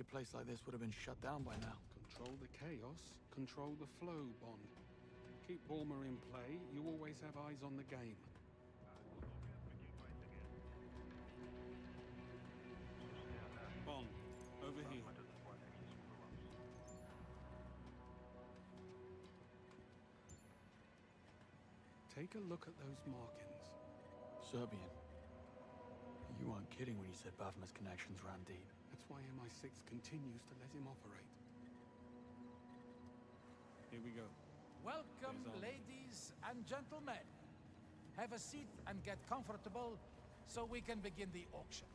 a place like this would have been shut down by now. Control the chaos, control the flow, Bond. Keep Bulmer in play, you always have eyes on the game. Bond, over here. Take a look at those markings. Serbian. You weren't kidding when you said Bavma's connections ran deep. That's why MI6 continues to let him operate. Here we go. Welcome, ladies and gentlemen. Have a seat and get comfortable so we can begin the auction.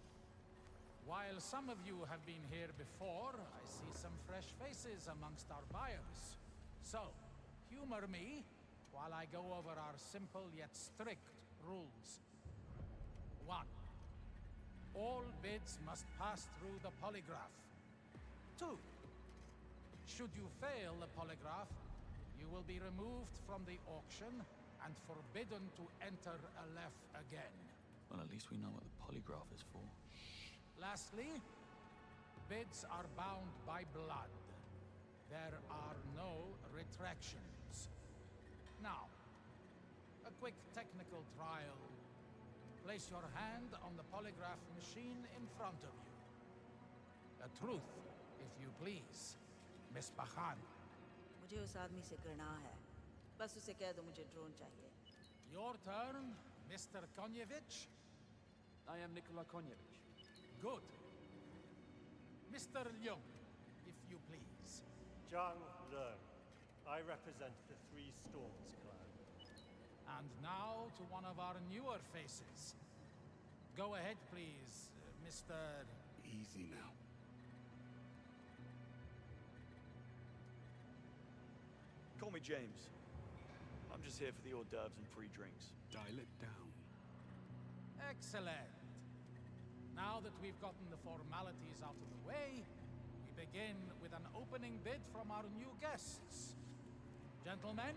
While some of you have been here before, I see some fresh faces amongst our buyers. So, humor me while I go over our simple yet strict rules. 1. All bids must pass through the polygraph. 2. Should you fail the polygraph, you will be removed from the auction and forbidden to enter Aleph again. Well, at least we know what the polygraph is for. Lastly, bids are bound by blood. There are no retractions. Now, a quick technical trial. Place your hand on the polygraph machine in front of you. The truth, if you please, Miss Bakhan. मुझे उस आदमी से घृणा है। बस उसे कह दो मुझे ड्रोन चाहिए। Your turn, Mr. Konyevich. I am Nikola Konyevich. Good. Mr. Leung, if you please. Zhang Leung. I represent the Three Storms clan. And now to one of our newer faces. Go ahead, please, Mr. Easy now. Call me James. I'm just here for the hors d'oeuvres and free drinks. Dial it down. Excellent. Now that we've gotten the formalities out of the way, we begin with an opening bid from our new guests. Gentlemen,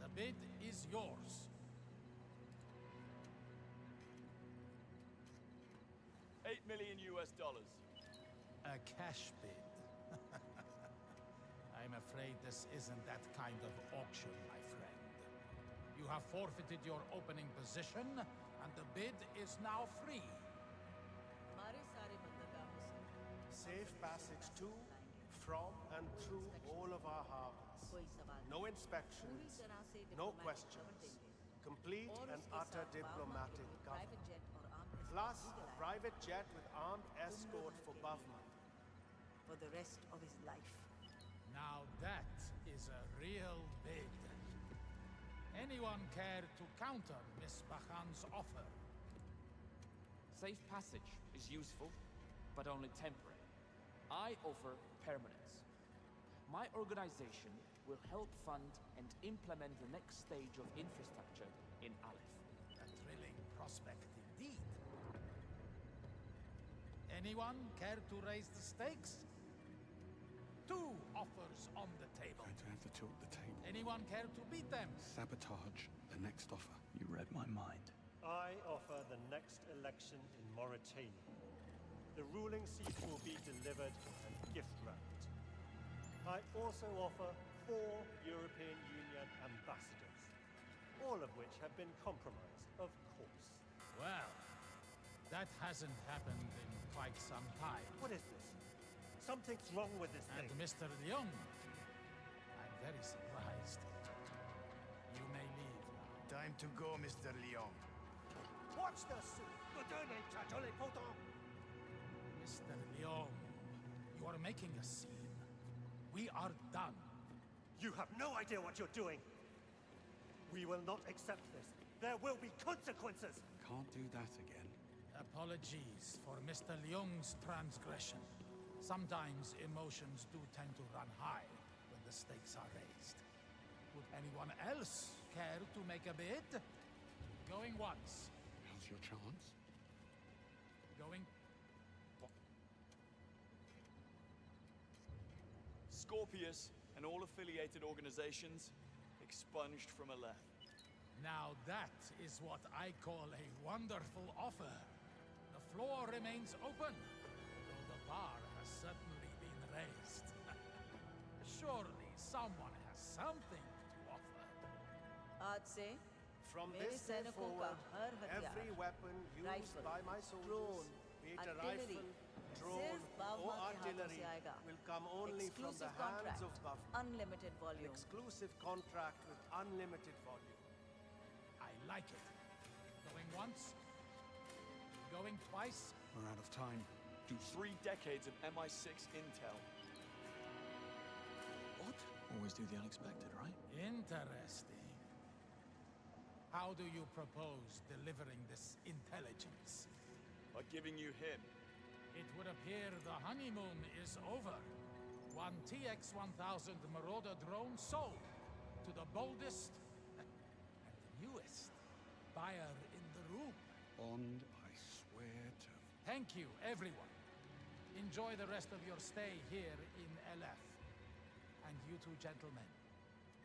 the bid is yours. 8 million US dollars. A cash bid. I'm afraid this isn't that kind of auction, my friend. You have forfeited your opening position, and the bid is now free. हमारे सारे बंदरगाहों से Safe passage to, from, and through all of our harbors. कोई सवाल No पूरी inspections, तरह से no diplomatic questions. cover देंगे। Complete और and उसके utter साथ diplomatic Bavma cover. private jet और armed escort Plus, भी a दिलाएगा private jet with armed escort for Bavma. for the rest of his life. Now that is a real bid. Anyone care to counter Miss Bakhan's offer? Safe passage is useful, but only temporary. I offer permanence. My organization will help fund and implement the next stage of infrastructure in Aleph. A thrilling prospect indeed. Anyone care to raise the stakes? 2 offers on the table. Going to have to tilt the table. Anyone care to beat them? Sabotage the next offer. You read my mind. I offer the next election in Mauritania. The ruling seat will be delivered and gift-wrapped. I also offer 4 European Union ambassadors, all of which have been compromised, of course. Well, that hasn't happened in quite some time. What is this? Something's wrong with this And thing. Mr. Leung, I'm very surprised. You may leave now. Time to go, Mr. Leon. Watch this! Mr. Leung, you are making a scene. We are done. You have no idea what you're doing! We will not accept this. There will be consequences! Can't do that again. Apologies for Mr. Leung's transgression. Sometimes emotions do tend to run high when the stakes are raised. Would anyone else care to make a bid? Going once. Now's your chance. Going... Scorpius and all affiliated organizations expunged from Aleph. Now that is what I call a wonderful offer. The floor remains open, though the bar has certainly someone has something to offer. आज से From मेरे this day सैनिकों का forward, हर हथियार, every weapon used rifle, by my soldiers, drone, be it a artillery, rifle, drone, सिर्फ बावमा or के हाथों artillery, से आएगा. will come only from the Exclusive hands contract, of Buffalo. unlimited An volume. exclusive contract with unlimited volume. I like it. Going once, going twice. We're out of time. Do 3 decades of MI6 intel. What? Always do the unexpected, right? Interesting. How do you propose delivering this intelligence? By giving you him. It would appear the honeymoon is over. One TX-1000 Marauder drone sold to the boldest and the newest buyer in the room. Bond, I swear to... Thank you, everyone. Enjoy the rest of your stay here in LF. And you two gentlemen,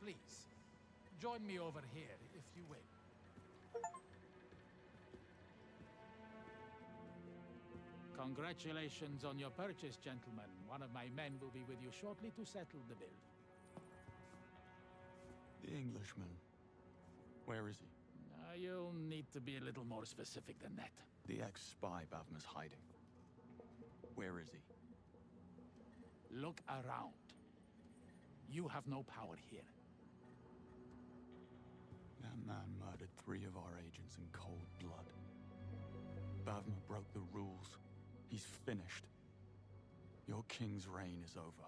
please, join me over here if you will. Congratulations on your purchase, gentlemen. One of my men will be with you shortly to settle the bill. The Englishman. Where is he? You'll need to be a little more specific than that. The ex-spy Bavma's hiding. Where is he? Look around. You have no power here. That man murdered 3 of our agents in cold blood. Bavma broke the rules. He's finished. Your king's reign is over.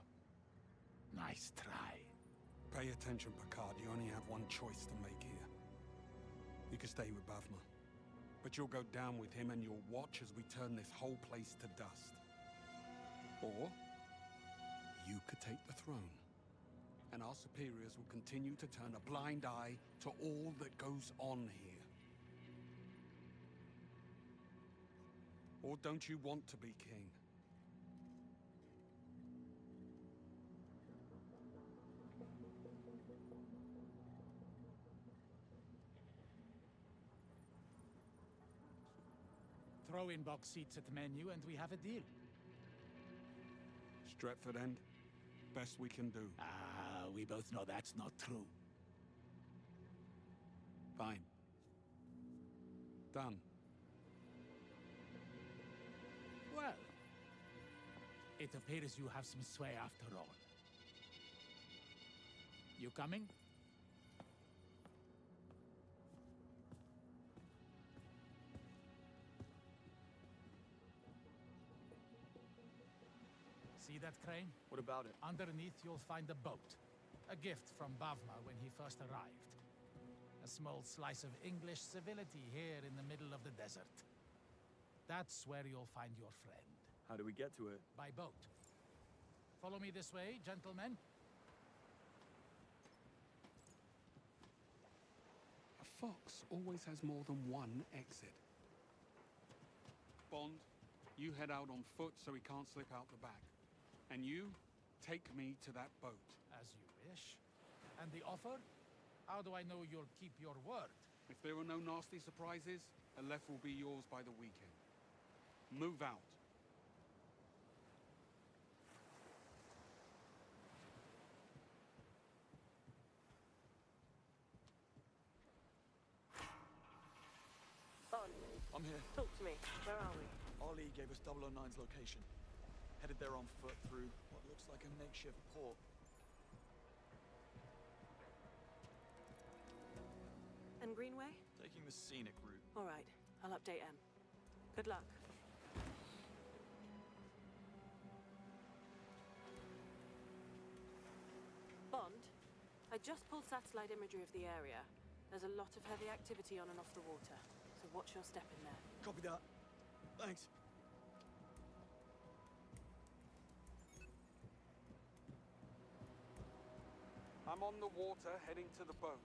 Nice try. Pay attention, Picard. You only have one choice to make here. You can stay with Bavma, but you'll go down with him and you'll watch as we turn this whole place to dust. Or you could take the throne, and our superiors will continue to turn a blind eye to all that goes on here. Or don't you want to be king? Throw in box seats at the menu and we have a deal. Stretford End? Best we can do. We both know that's not true. Fine. Done. Well, it appears you have some sway after all. You coming? See that crane? What about it? Underneath you'll find a boat. A gift from Bavma when he first arrived. A small slice of English civility here in the middle of the desert. That's where you'll find your friend. How do we get to it? By boat. Follow me this way, gentlemen. A fox always has more than one exit. Bond, you head out on foot so he can't slip out the back. And you, take me to that boat. As you wish. And the offer? How do I know you'll keep your word? If there are no nasty surprises, Aleph will be yours by the weekend. Move out. Bond, I'm here. talk to me. Where are we? Ali gave us 009's location. Headed there on foot through what looks like a makeshift port. And Greenway? Taking the scenic route. All right, I'll update M. Good luck. Bond, I just pulled satellite imagery of the area. There's a lot of heavy activity on and off the water, so watch your step in there. Copy that. Thanks. I'm on the water, heading to the boat.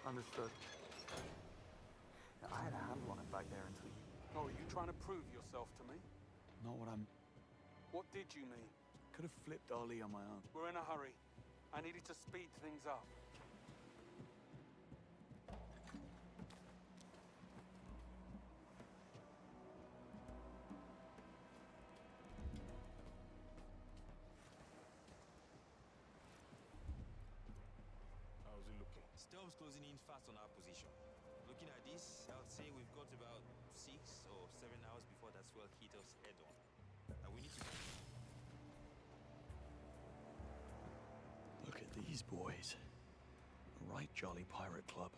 Understood. I had a handle on it back there until you... Oh, are you trying to prove yourself to me? Not what I'm... What did you mean? Could have flipped Ali on my own. We're in a hurry. I needed to speed things up. Storm's closing in fast on our position. Looking at this, I would say we've got about 6 or 7 hours before that swell hit us head on. And we need to... Look at these boys. A right jolly pirate club.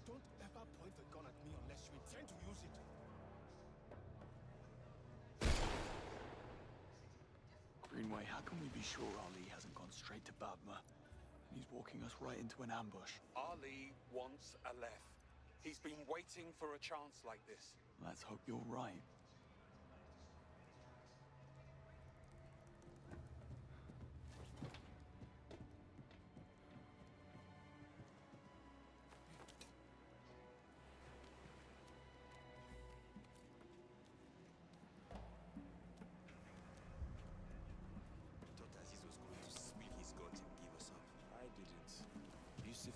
Don't ever point the gun at me unless you intend to use it. Greenway, how can we be sure Ali hasn't gone straight to Babma? He's walking us right into an ambush. Ali wants Aleph. He's been waiting for a chance like this. Let's hope you're right.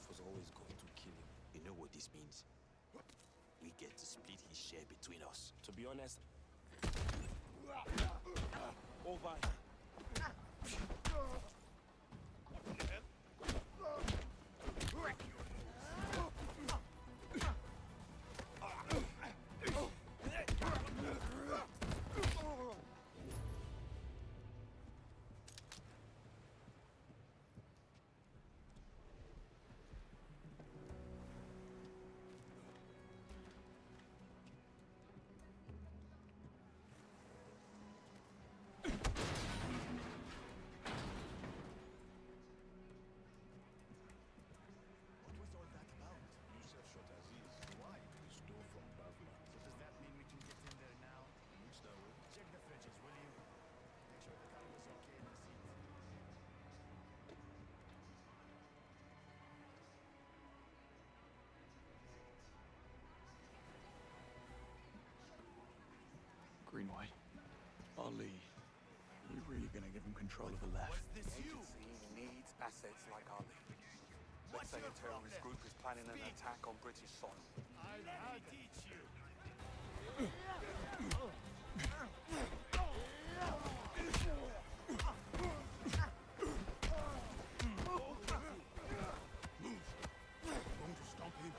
Was always going to kill him. You know what this means? We get to split his share between us. To be honest, over. Greenway, Ali, you really gonna give him control of the left? Was this you? He needs assets like Ali. Let's say a terrorist group is planning an attack on British soil. I'll teach you. Going to stop him.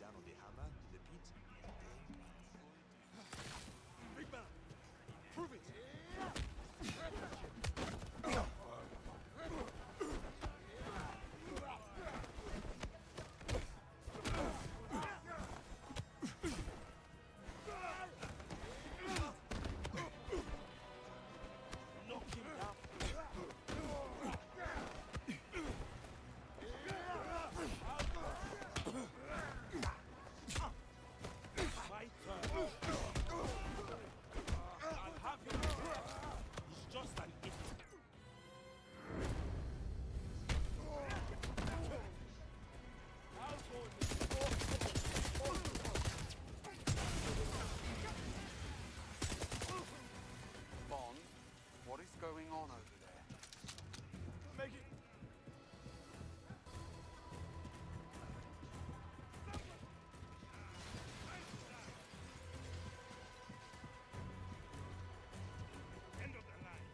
down on the hammer in the pit. Big man! Prove it! What is going on over there? Make it. End of the line.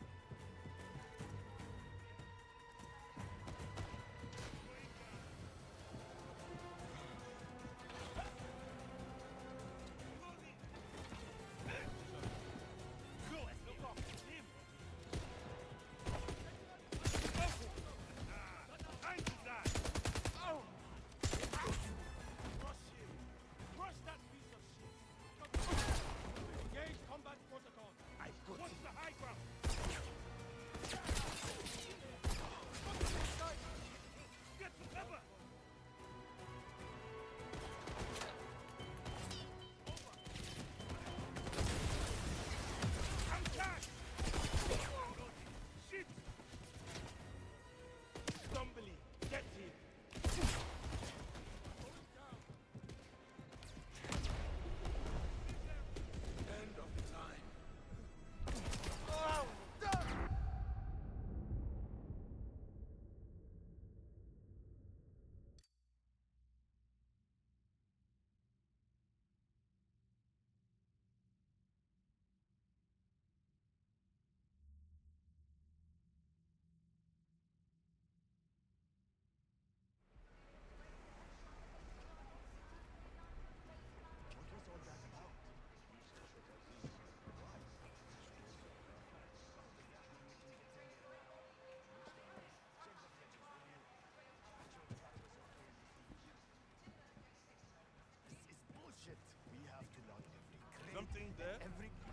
Something there?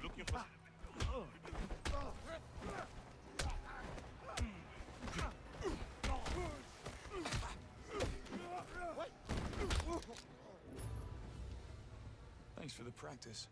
Looking for... Thanks for the practice.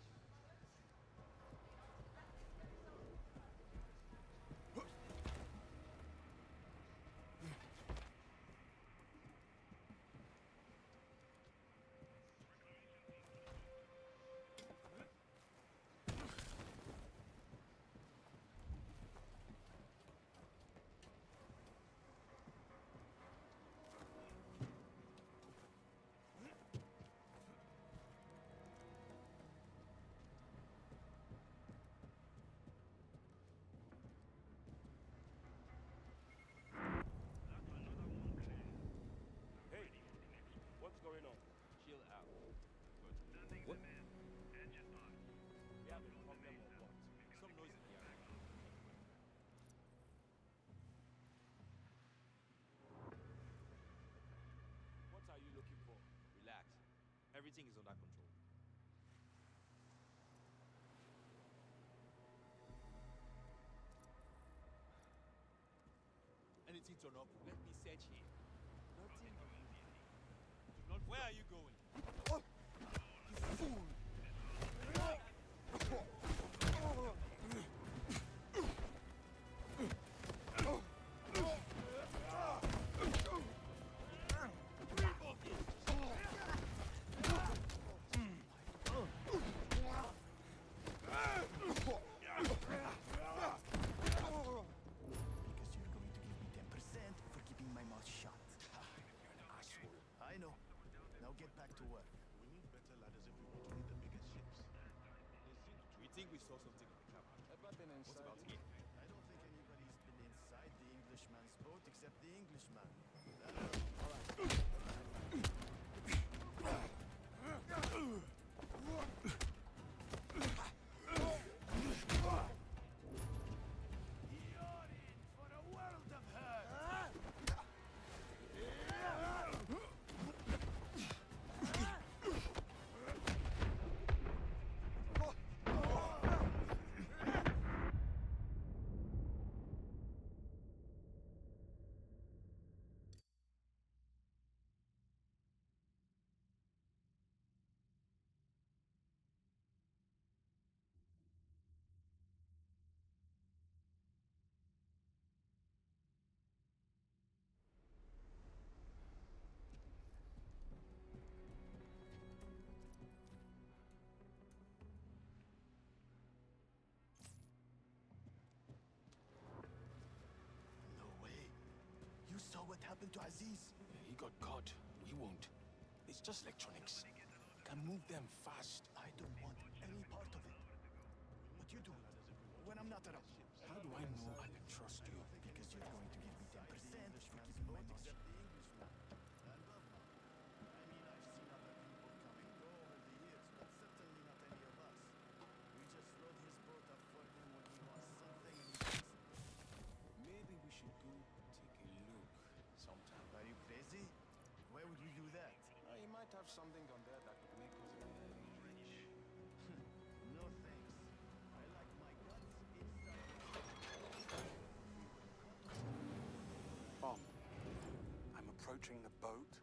Everything is under control. Anything turn up, let me search here. Nothing. Where are you going? You fool! We saw something on the camera. Ever been What inside? about here? I don't think anybody's been inside the Englishman's boat except the Englishman. what happened to Aziz? He got caught. We won't. It's just electronics. Can move them fast. I don't want any part of it. But you do it when I'm not around. How do I know I can trust you? Because you're going to give me 10% for keeping my mouth shut. Maybe we should go take a look sometime. Are you crazy? Why would we do that? He might have something on there that could make us very rich. No thanks. I like my guns inside. Bond, I'm approaching the boat.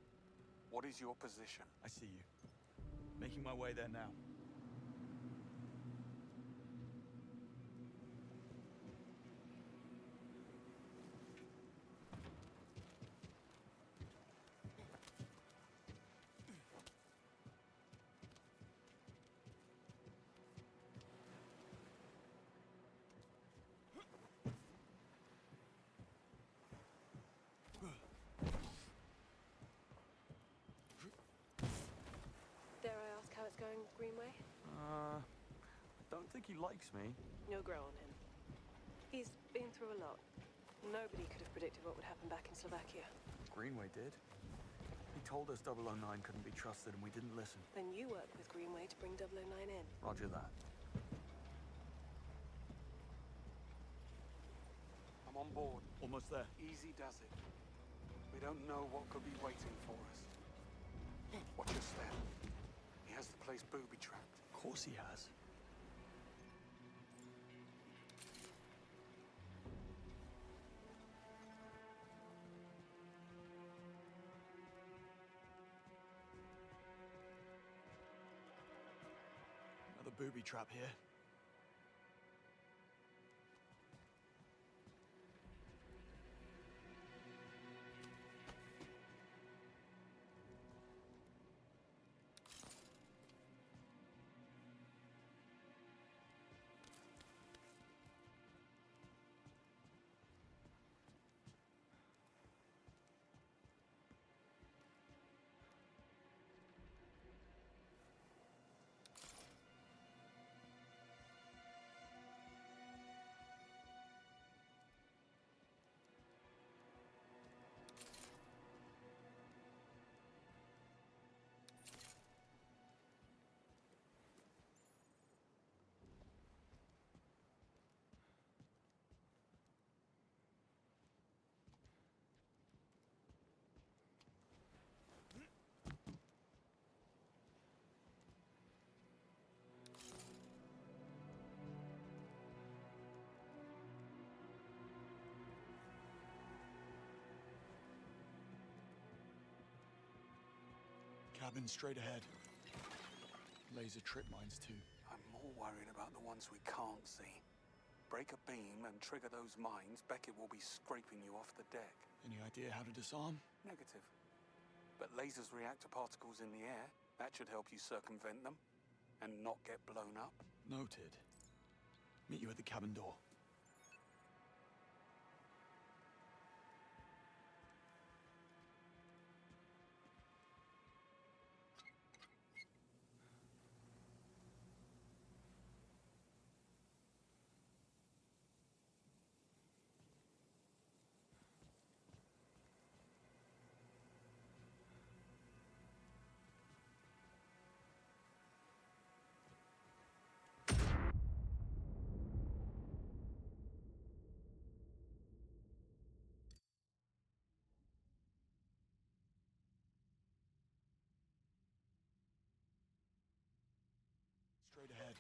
What is your position? I see you. Making my way there now. Dare I ask how it's going, Greenway? I don't think he likes me. You'll grow on him. He's been through a lot. Nobody could have predicted what would happen back in Slovakia. Greenway did. He told us 009 couldn't be trusted and we didn't listen. Then you work with Greenway to bring 009 in. Roger that. I'm on board. Almost there. Easy does it. We don't know what could be waiting for us. Watch your step. He has the place booby-trapped. Of course he has. Another booby trap here. Cabin straight ahead. Laser trip mines too. I'm more worried about the ones we can't see. Break a beam and trigger those mines, Beckett will be scraping you off the deck. Any idea how to disarm? Negative. But lasers react to particles in the air. That should help you circumvent them and not get blown up. Noted. Meet you at the cabin door. Straight ahead.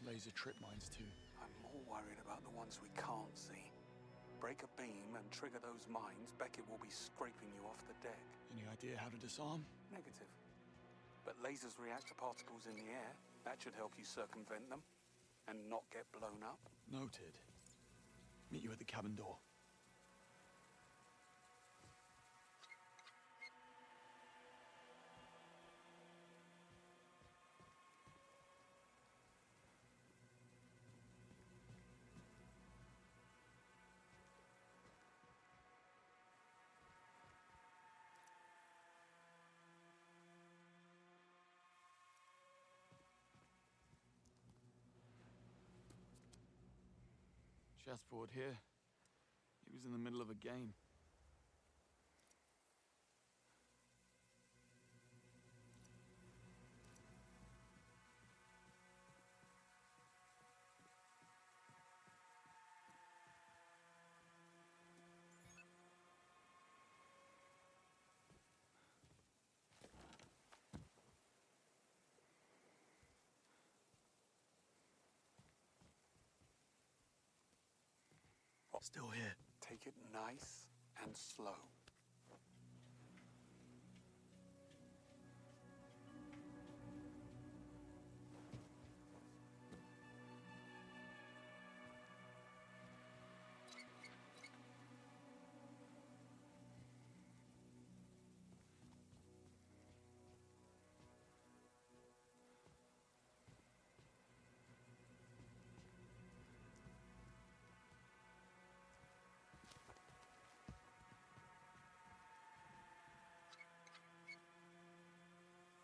Laser trip mines too. I'm more worried about the ones we can't see. Break a beam and trigger those mines, Beckett will be scraping you off the deck. Any idea how to disarm? Negative. But lasers react to particles in the air. That should help you circumvent them and not get blown up. Noted. Meet you at the cabin door. Chessboard here. He was in the middle of a game. Still here. Take it nice and slow.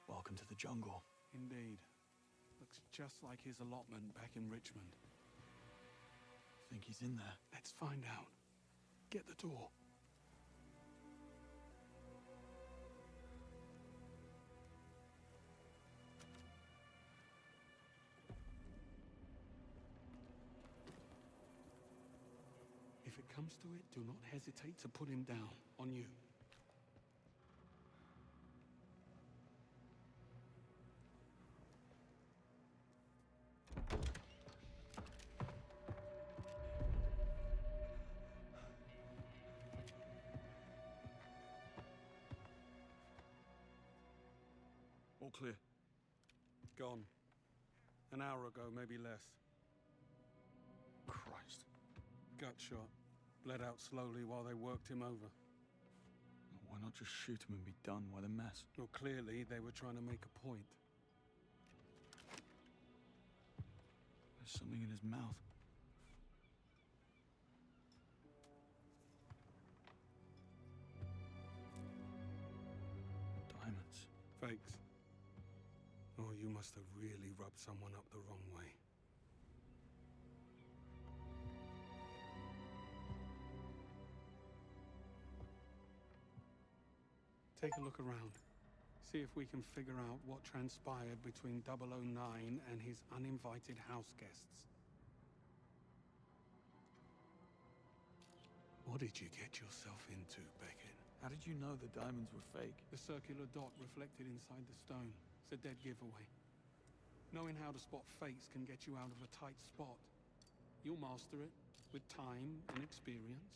Welcome to the jungle. Indeed. Looks just like his allotment back in Richmond. Think he's in there? Let's find out. Get the door. If it comes to it, do not hesitate to put him down. On you. All clear. Gone. An hour ago, maybe less. Christ. Gut shot. Bled out slowly while they worked him over. Why not just shoot him and be done? Why the mess? Well, clearly they were trying to make a point. There's something in his mouth. Diamonds. Fakes. Oh, you must have really rubbed someone up the wrong way. Take a look around. See if we can figure out what transpired between 009 and his uninvited house guests. What did you get yourself into, Beckett? How did you know the diamonds were fake? The circular dot reflected inside the stone. It's a dead giveaway. Knowing how to spot fakes can get you out of a tight spot. You'll master it with time and experience.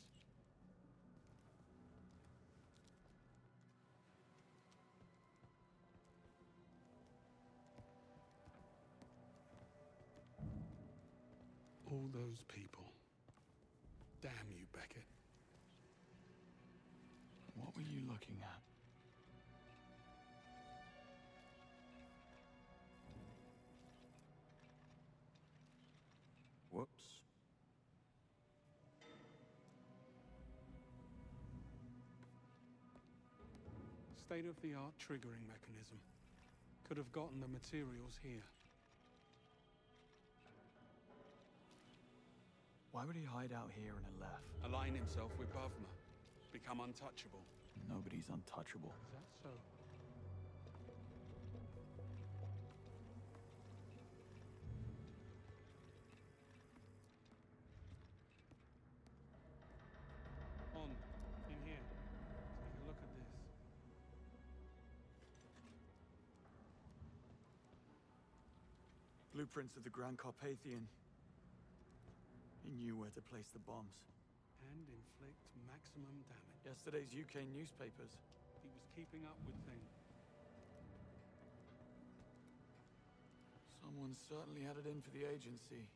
All those people. Damn you, Beckett. What were you looking at? Whoops. State-of-the-art triggering mechanism. Could have gotten the materials here. Why would he hide out here and have left? Align himself with Bavma. Become untouchable. Nobody's untouchable. Is that so? On. In here. Take a look at this. Blueprints of the Grand Carpathian. He knew where to place the bombs. And inflict maximum damage. Yesterday's UK newspapers. He was keeping up with things. Someone certainly had it in for the agency.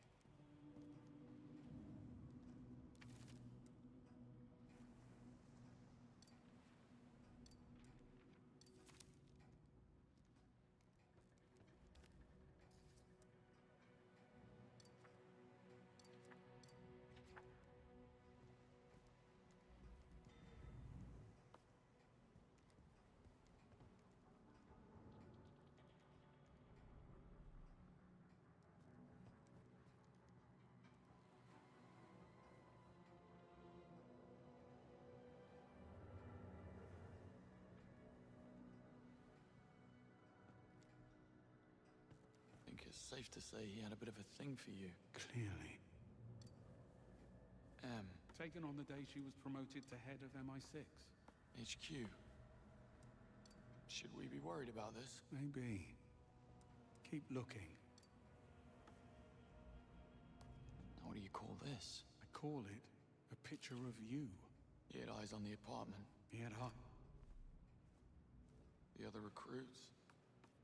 it's safe to say he had a bit of a thing for you. Clearly. M. Taken on the day she was promoted to head of MI6. HQ. Should we be worried about this? Maybe. Keep looking. What do you call this? I call it a picture of you. He had eyes on the apartment. He had her. The other recruits.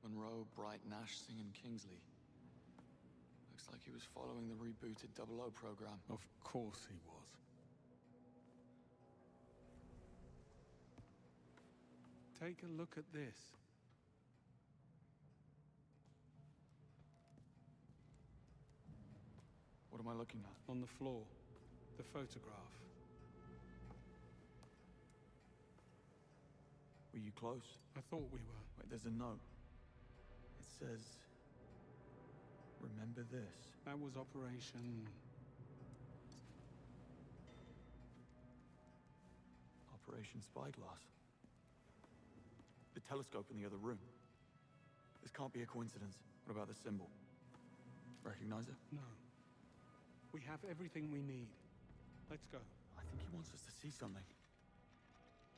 Monroe, Bright, Nash, Singh, and Kingsley. Looks like he was following the rebooted 00 program. Of course he was. Take a look at this. What am I looking at? On the floor. The photograph. Were you close? I thought we were. Wait, there's a note. It says... Remember this. That was Operation... Operation Spyglass. The telescope in the other room. This can't be a coincidence. What about the symbol? Recognize it? No. We have everything we need. Let's go. I think he wants us to see something.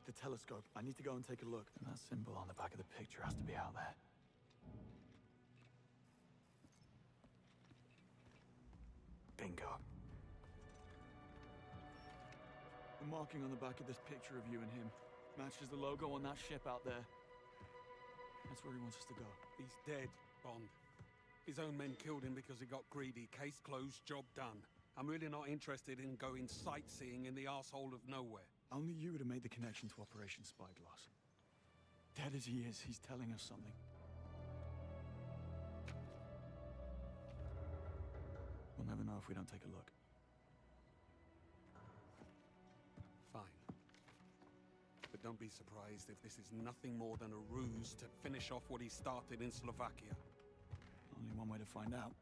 The telescope. I need to go and take a look. And that symbol on the back of the picture has to be out there. Bingo. The marking on the back of this picture of you and him matches the logo on that ship out there. That's where he wants us to go. He's dead, Bond. His own men killed him because he got greedy. Case closed, job done. I'm really not interested in going sightseeing in the arsehole of nowhere. Only you would have made the connection to Operation Spyglass. Dead as he is, he's telling us something. We'll never know if we don't take a look. Fine. But don't be surprised if this is nothing more than a ruse to finish off what he started in Slovakia. Only one way to find out.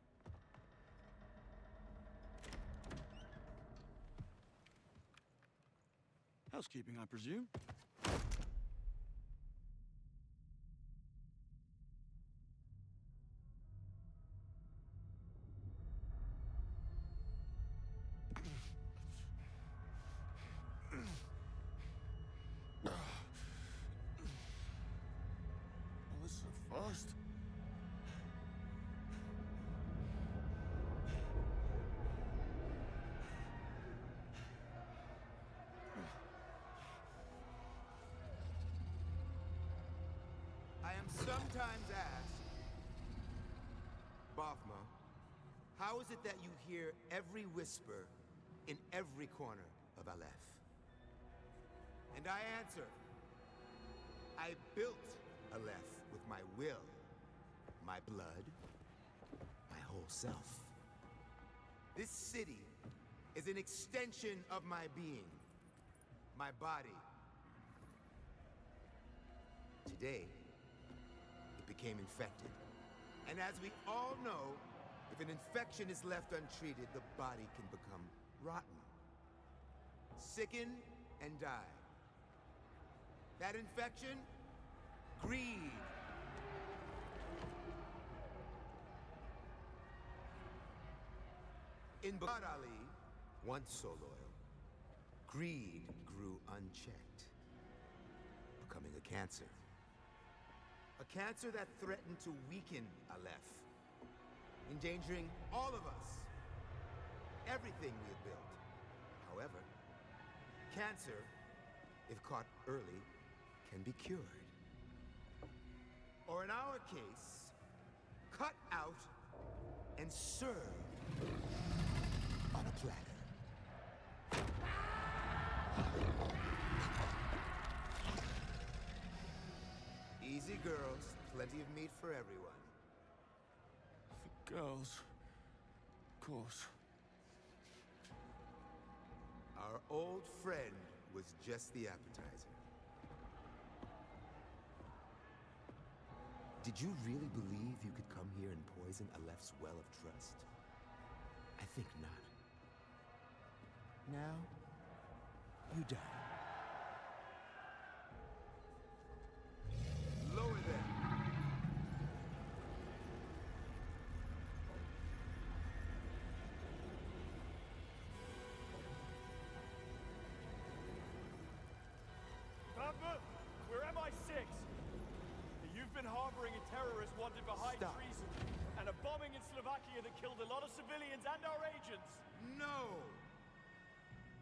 Housekeeping, I presume? Oh, this is so fast. I am sometimes asked, Bafma, how is it that you hear every whisper in every corner of Aleph? And I answer, I built Aleph with my will, my blood, my whole self. This city is an extension of my being, my body. Today, it became infected. And as we all know, if an infection is left untreated, the body can become rotten, sicken, and die. That infection? Greed. In Baghdad Ali, once so loyal, greed grew unchecked, becoming a cancer. A cancer that threatened to weaken Aleph, endangering all of us, everything we have built. However, cancer, if caught early, can be cured. Or in our case, cut out and served on a platter. Easy, girls. Plenty of meat for everyone. For girls, of course. Our old friend was just the appetizer. Did you really believe you could come here and poison Aleph's well of trust? I think not. Now, you die. Lower them. been harboring a terrorist wanted for high Stop. treason and a bombing in Slovakia that killed a lot of civilians and our agents. No!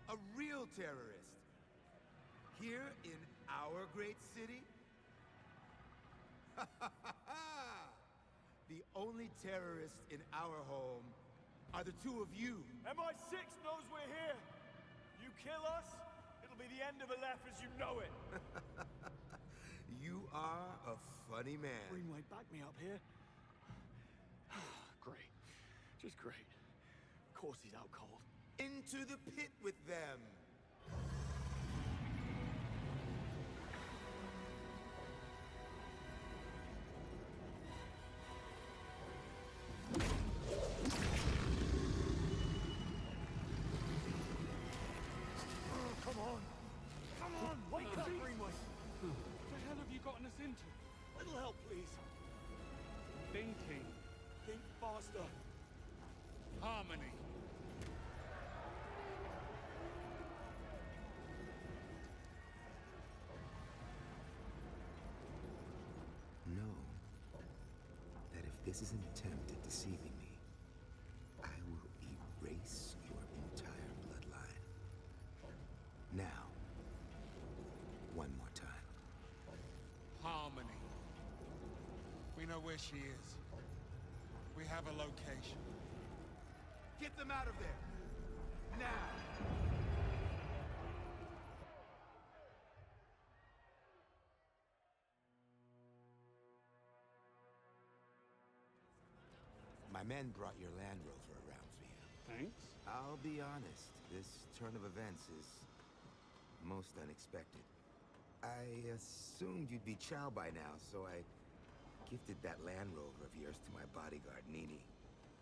A real terrorist. Here in our great city? The only terrorists in our home are the two of you. MI6 knows we're here. You kill us, it'll be the end of Aleph as you know it. You are a funny man. Greenway, back me up here. Great. Just great. Of course he's out cold. Into the pit with them. Come on, wake up, Greenway. What the hell have you gotten us into? Little help, please. Thinking. Think faster. Harmony. Know that if this is an attempt at deceiving me, I will erase your entire bloodline. Now, one more time. Harmony. We know where she is. We have a location. Get them out of there! Now! My men brought your Land Rover around for you. Thanks. I'll be honest, this turn of events is most unexpected. I assumed you'd be chow by now, so I gifted that Land Rover of yours to my bodyguard, Nini.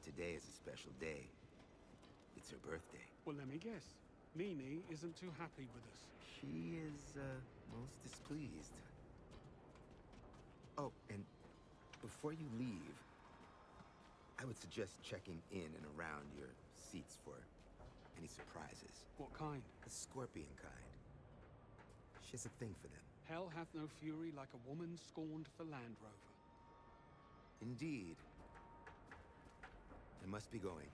Today is a special day. It's her birthday. Well, let me guess. Nini isn't too happy with us. She is, most displeased. Oh, and before you leave, I would suggest checking in and around your seats for any surprises. What kind? The scorpion kind. She has a thing for them. Hell hath no fury like a woman scorned for Land Rover. Indeed. I must be going.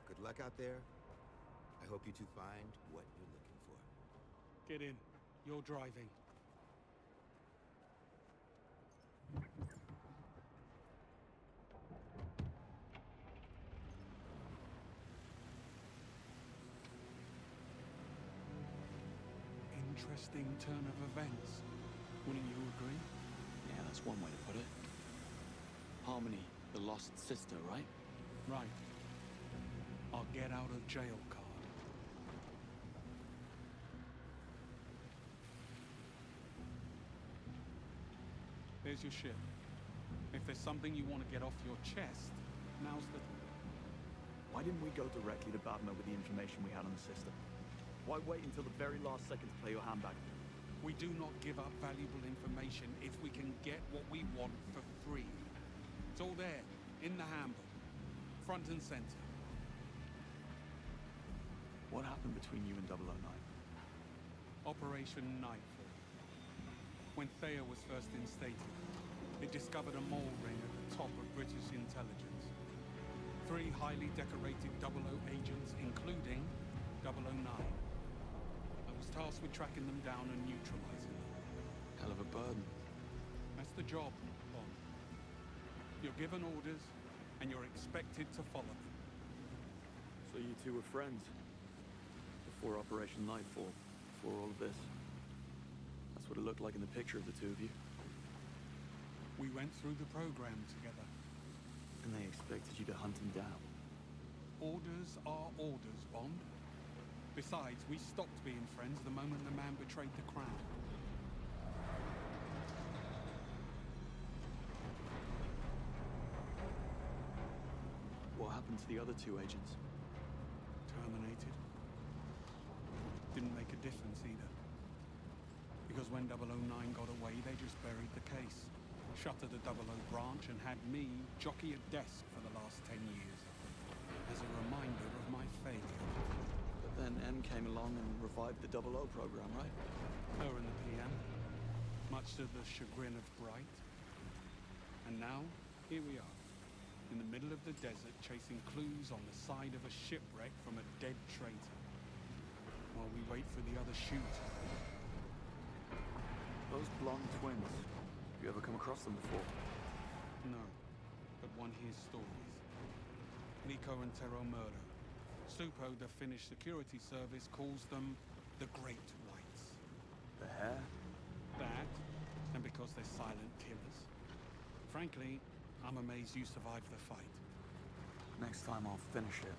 Good luck out there. I hope you two find what you're looking for. Get in. You're driving. Interesting turn of events. Wouldn't you agree? Yeah, that's one way to put it. Harmony, the lost sister, right? Right. Our get out of jail card. There's your ship. If there's something you want to get off your chest, now's the... Why didn't we go directly to Bavma with the information we had on the system? Why wait until the very last second to play your hand back? We do not give up valuable information if we can get what we want for free. It's all there, in the handbook. Front and center. What happened between you and 009? Operation Nightfall. When Thea was first instated, it discovered a mole ring at the top of British intelligence. 3 highly decorated 00 agents, including 009. I was tasked with tracking them down and neutralizing them. Hell of a burden. That's the job, Bond. You're given orders, and you're expected to follow them. So you two were friends? Before Operation Nightfall? Before all of this? That's what it looked like in the picture of the two of you. We went through the program together. And they expected you to hunt him down? Orders are orders, Bond. Besides, we stopped being friends the moment the man betrayed the crown. What happened to the other 2 agents? Terminated. Didn't make a difference either. Because when 009 got away, they just buried the case. Shuttered the 00 branch and had me jockey a desk for the last 10 years. As a reminder of my failure. But then M came along and revived the 00 program, right? Her and the PM. Much to the chagrin of Bright. And now, here we are, in the middle of the desert, chasing clues on the side of a shipwreck from a dead traitor, while we wait for the other shoot. Those blonde twins. Have you ever come across them before? No, but one hears stories. Nico and Tero murder. Supo, the Finnish security service, calls them the Great Whites. The hair? That, and because they're silent killers. Frankly, I'm amazed you survived the fight. Next time I'll finish it.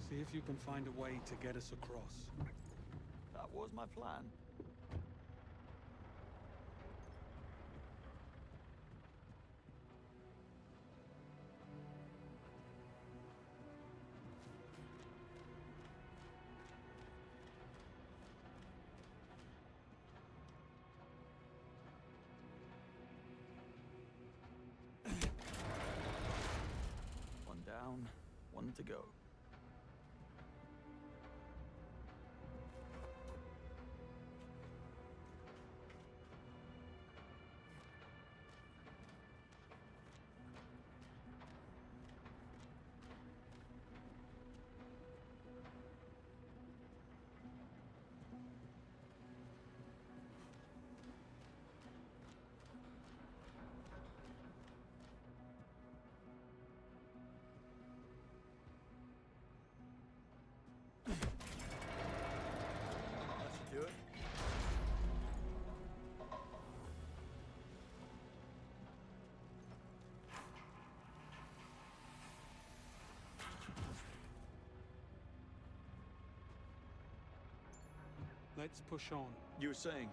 See if you can find a way to get us across. That was my plan. One down, one to go. Do it. Let's push on. You were saying?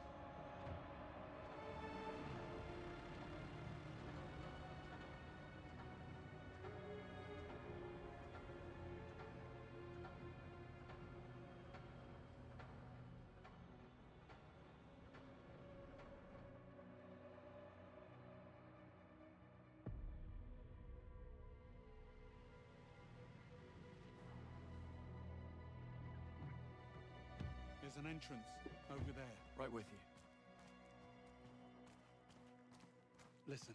There's an entrance over there. Right with you. Listen,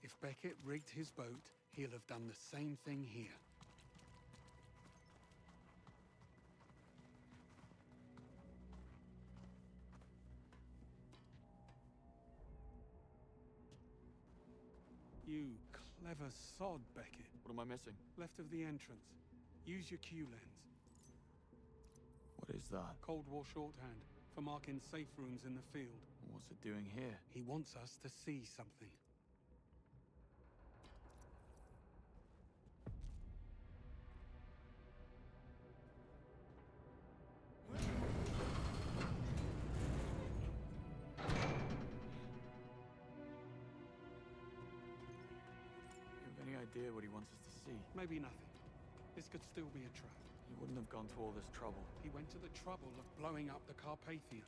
if Beckett rigged his boat, he'll have done the same thing here. You clever sod, Beckett. What am I missing? Left of the entrance. Use your Q lens. What is that? Cold War shorthand for marking safe rooms in the field. What's it doing here? He wants us to see something. You have any idea what he wants us to see? Maybe nothing. This could still be a trap. He wouldn't have gone to all this trouble. He went to the trouble of blowing up the Carpathian.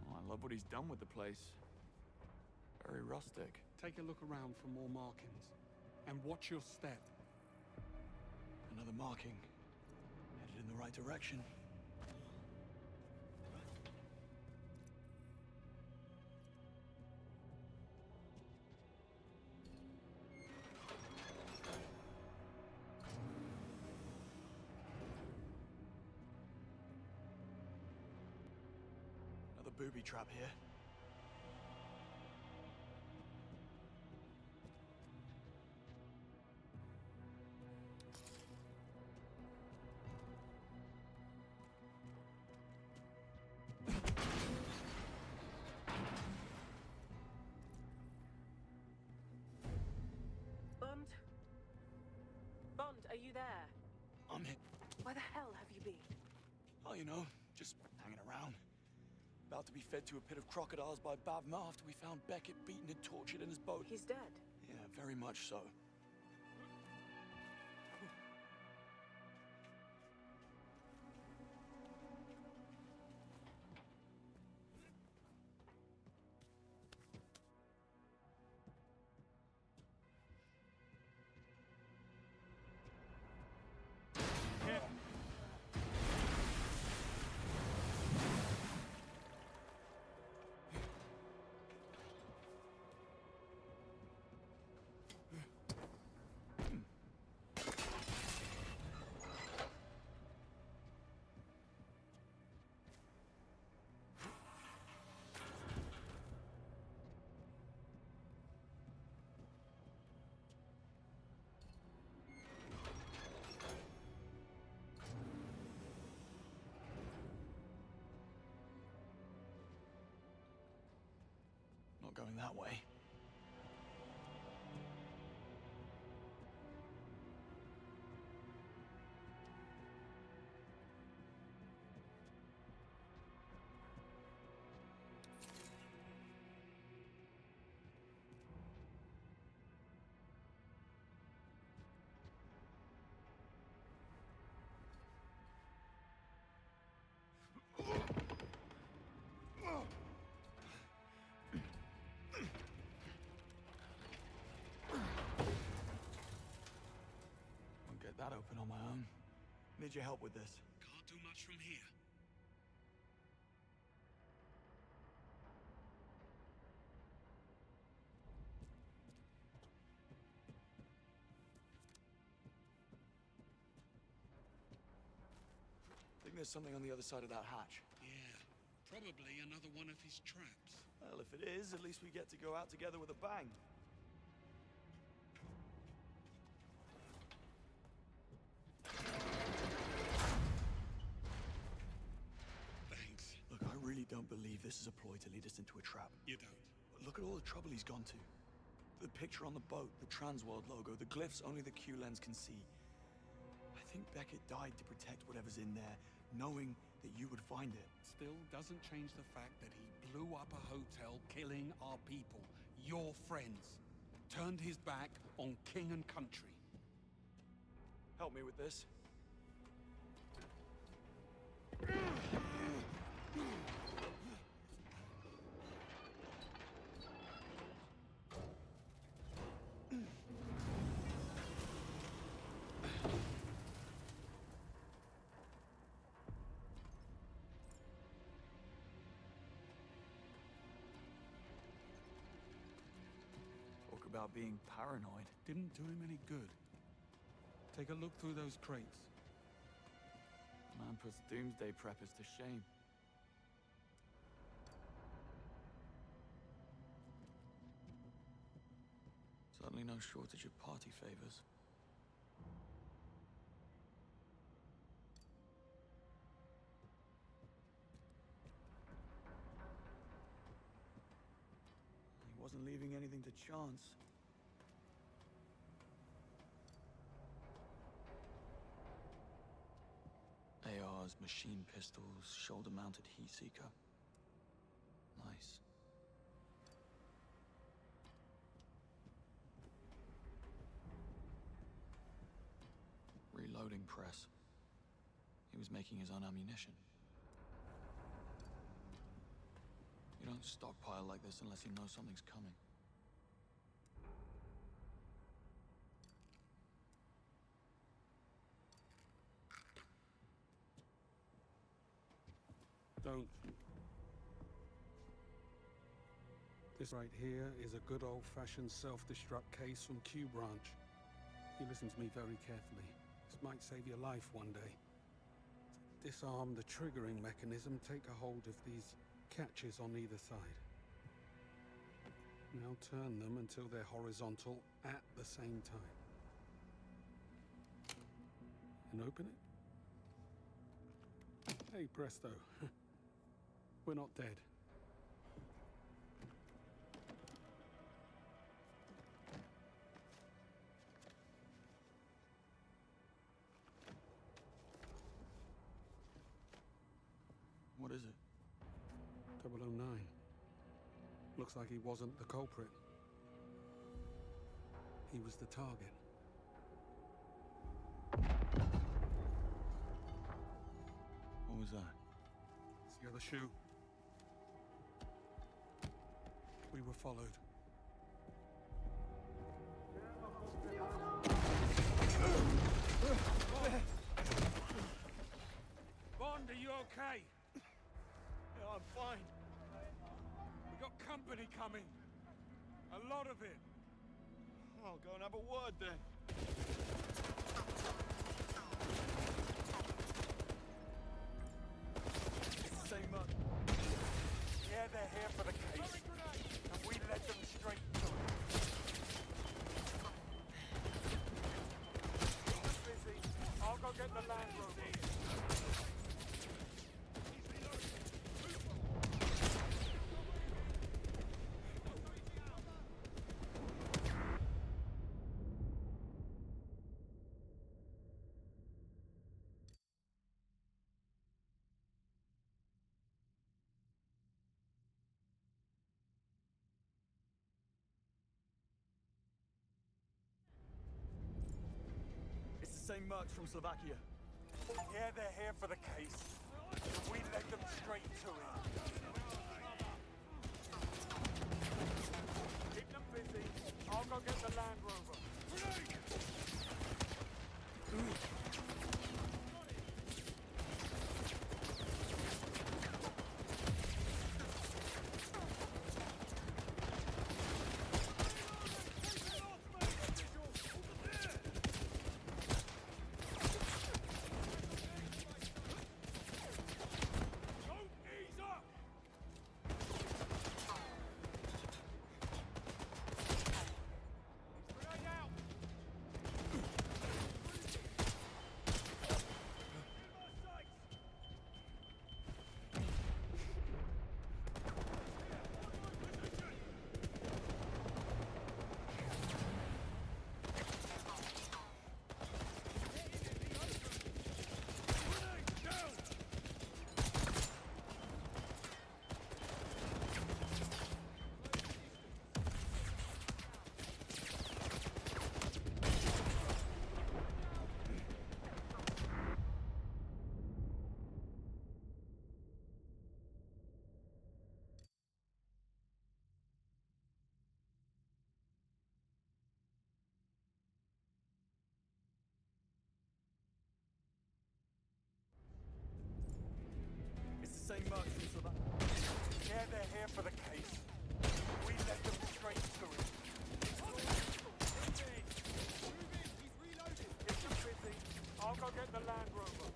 Oh, I love what he's done with the place. Very rustic. Take a look around for more markings. And watch your step. Another marking. Headed in the right direction. Another booby trap here. Bond, are you there? I'm hit. Where the hell have you been? Oh, you know, just hanging around. About to be fed to a pit of crocodiles by Bavma after we found Beckett beaten and tortured in his boat. He's dead. Yeah, very much so. going that way. That open on my own. Need your help with this. Can't do much from here. Think there's something on the other side of that hatch. Yeah, probably another one of his traps. Well, if it is, at least we get to go out together with a bang. Look, I really don't believe this is a ploy to lead us into a trap. You don't? Look at all the trouble he's gone to. The picture on the boat, the Transworld logo, the glyphs only the Q-lens can see. I think Beckett died to protect whatever's in there, knowing that you would find it. Still doesn't change the fact that he blew up a hotel, killing our people, your friends. Turned his back on king and country. Help me with this. Talk about being paranoid. Didn't do him any good. Take a look through those crates. Man puts doomsday preppers to shame. Certainly no shortage of party favors. He wasn't leaving anything to chance. ARs, machine pistols, shoulder-mounted heat seeker. Nice. Reloading press. He was making his own ammunition. You don't stockpile like this unless you know something's coming. Don't. This right here is a good old-fashioned self-destruct case from Q Branch. You listen to me very carefully. This might save your life one day. Disarm the triggering mechanism, take a hold of these catches on either side. Now turn them until they're horizontal at the same time. And open it. Hey, presto. We're not dead. What is it? 009. Looks like he wasn't the culprit. He was the target. What was that? It's the other shoe. We were followed. Bond, are you okay? Yeah, I'm fine. We got company coming. A lot of it. I'll go and have a word then. Say much. Yeah, they're here for the case. And we led them straight to it. Busy. I'll go get the Land Rover. same mercs from Slovakia. Yeah, they're here for the case. We led them straight to it. Keep them busy. I'll go get the Land Rover. Same mercs from Slovakia. Yeah, they're here for the case. We led them straight to it. He's reloading. Keep them busy. I'll go get the Land Rover.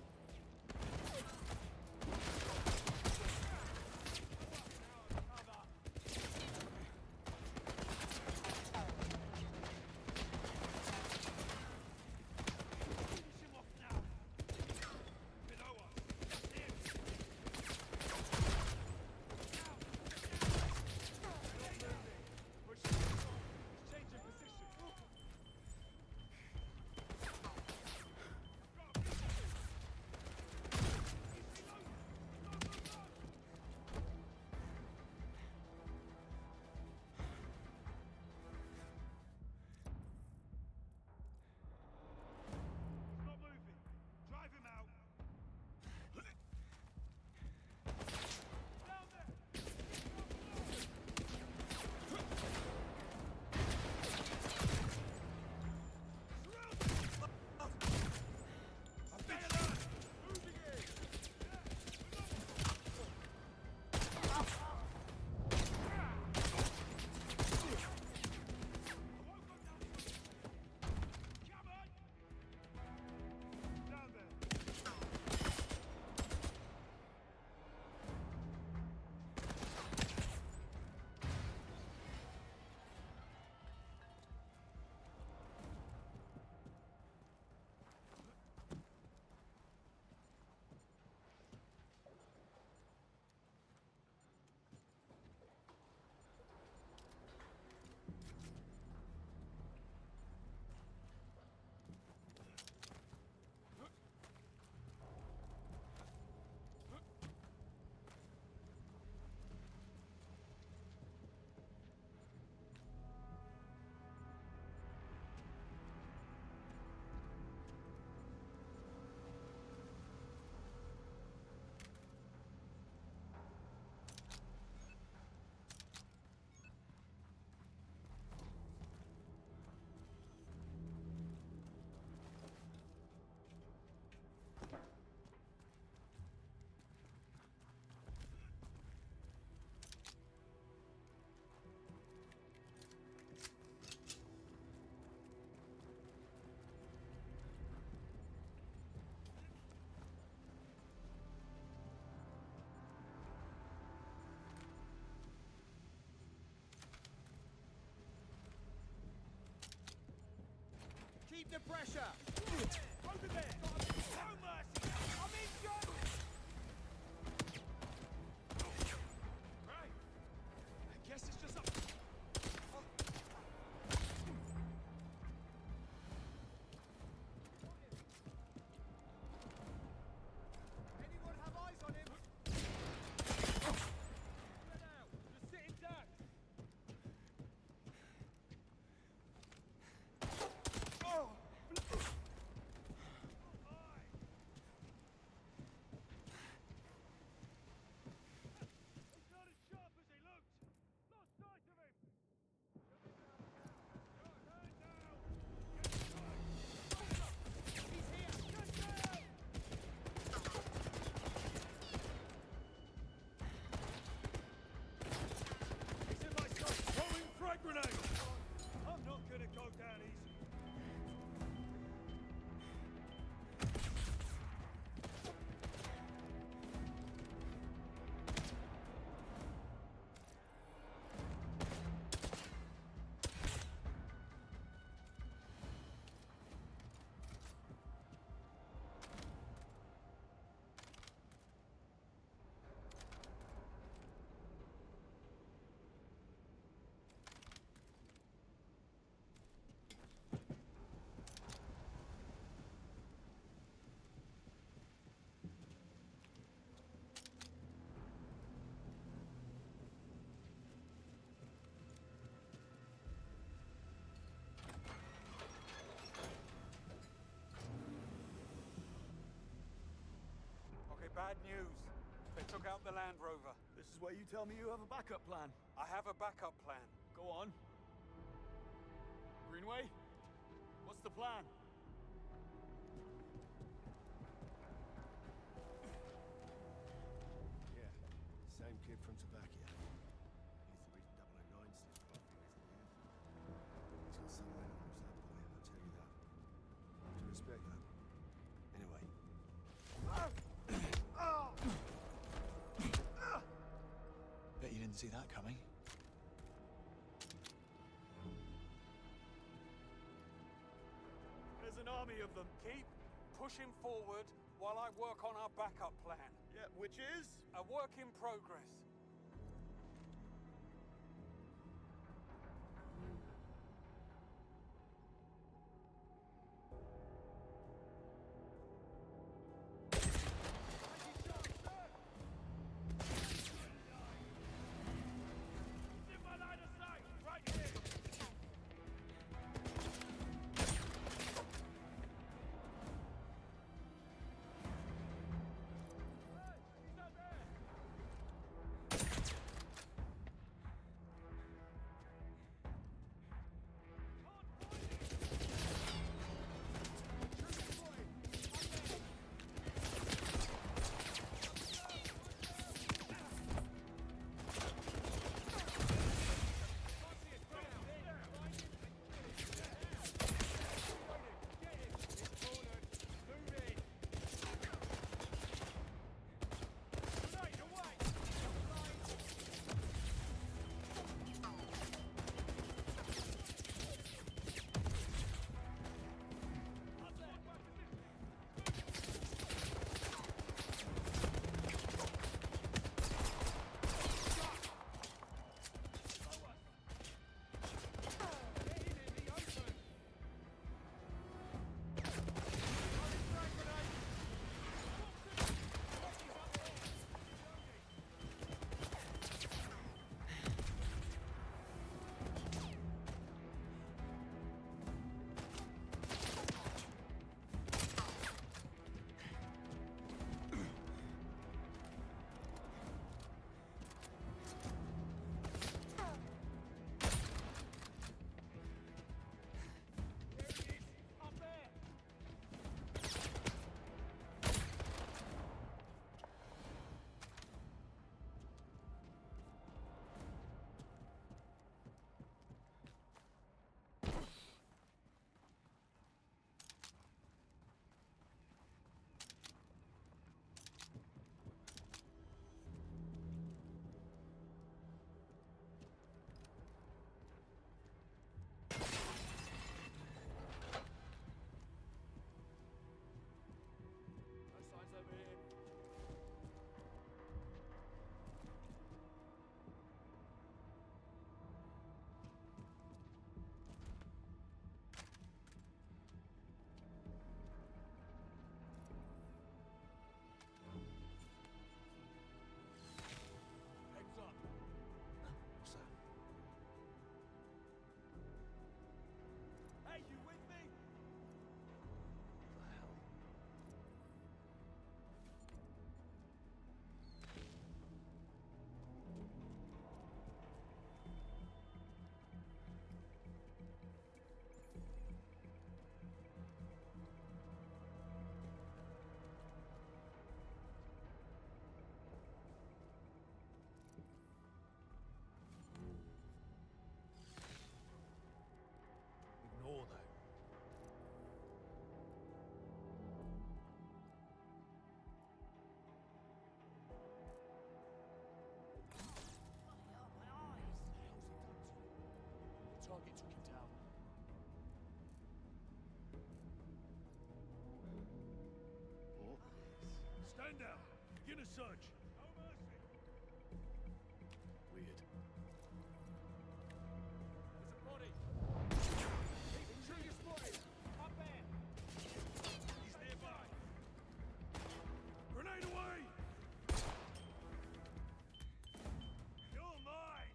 Keep the pressure! Over there! No mercy! I'm in, John! Right. I guess it's just up. Anyone have eyes on him? Now, just sit tight. bad news. They took out the Land Rover. This is where you tell me you have a backup plan. I have a backup plan. Go on. Greenway? What's the plan? Yeah, same kid from Slovakia. He's the reason 009 slipped quite a few years in the end. He's got some men on him, that boy, I'll tell you that. To respect that. Anyway. Bet you didn't see that coming. There's an army of them. Keep pushing forward while I work on our backup plan. Yeah, which is? A work in progress. Target took him down. Oh. Stand down. Begin a search. No mercy. Weird. There's a body. Shoot your spotted. Up there. He's nearby. Grenade away. You're mine.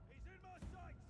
He's in my sights.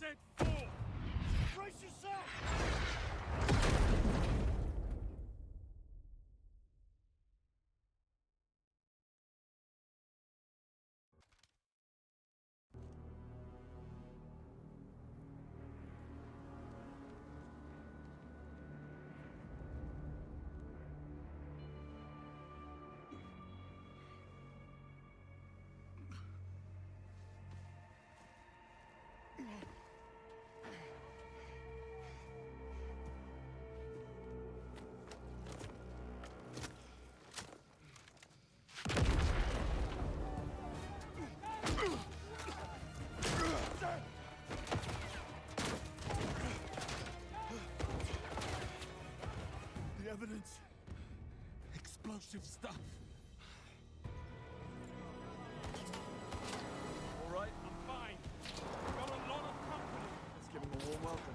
said 4! Brace yourself! The evidence. Explosive stuff. All right, I'm fine. Got a lot of company. let's give him a warm welcome.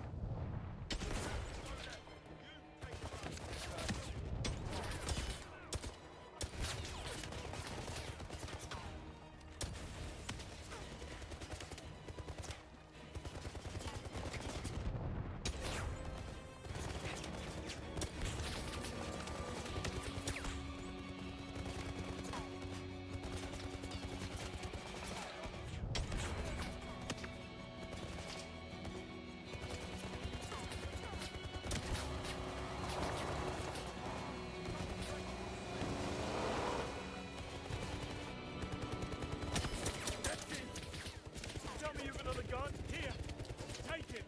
Tell me you've another gun. Here, take it.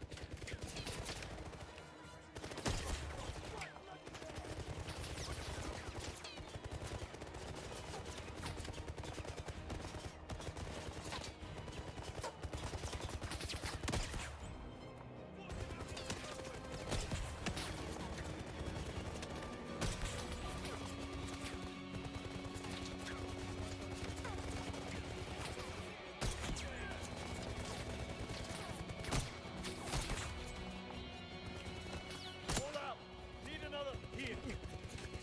All out. Need another. Here,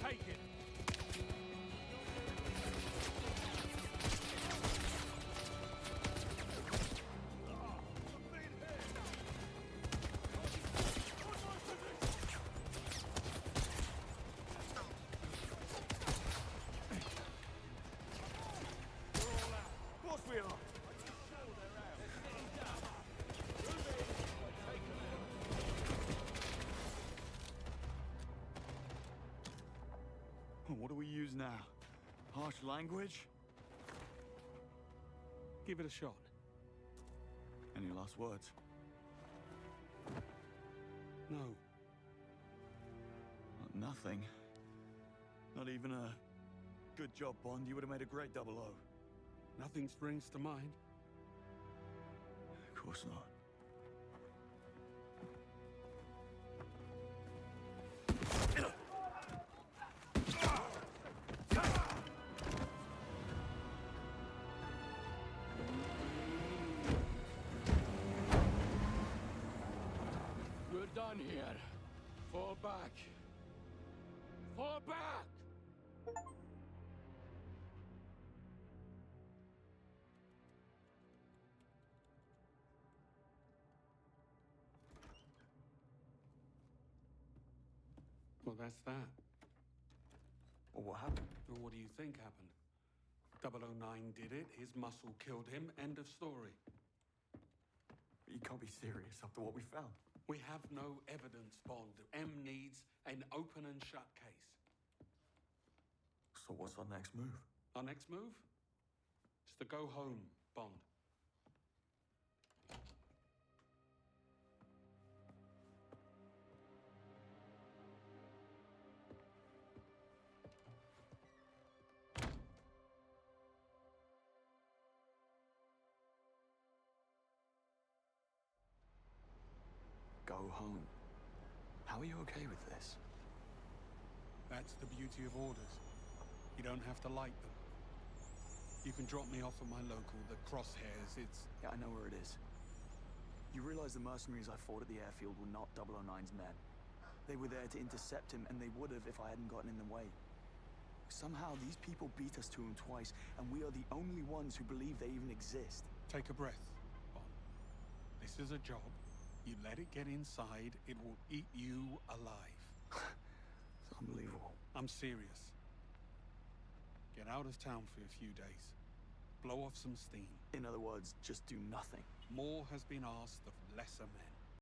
take it. Of course we are. What do we use now? Harsh language? Give it a shot. Any last words? No. Nothing. Not even a good job, Bond. You would have made a great 00. Nothing springs to mind. Of course not. We're done here. Fall back. Fall back! Well, that's that. Well, what happened? Well, what do you think happened? 009 did it, his muscle killed him, end of story. You can't be serious after what we found. We have no evidence, Bond. M needs an open and shut case. So what's our next move? Our next move? Is to go home, Bond. Go home. How are you okay with this? That's the beauty of orders. You don't have to like them. You can drop me off at my local, the Crosshairs. It's... Yeah, I know where it is. You realize the mercenaries I fought at the airfield were not 009's men. They were there to intercept him, and they would have if I hadn't gotten in the way. Somehow, these people beat us to him twice, and we are the only ones who believe they even exist. Take a breath, Bond. This is a job. You let it get inside, it will eat you alive. It's unbelievable. I'm serious. Get out of town for a few days. Blow off some steam. In other words, just do nothing. More has been asked of lesser men.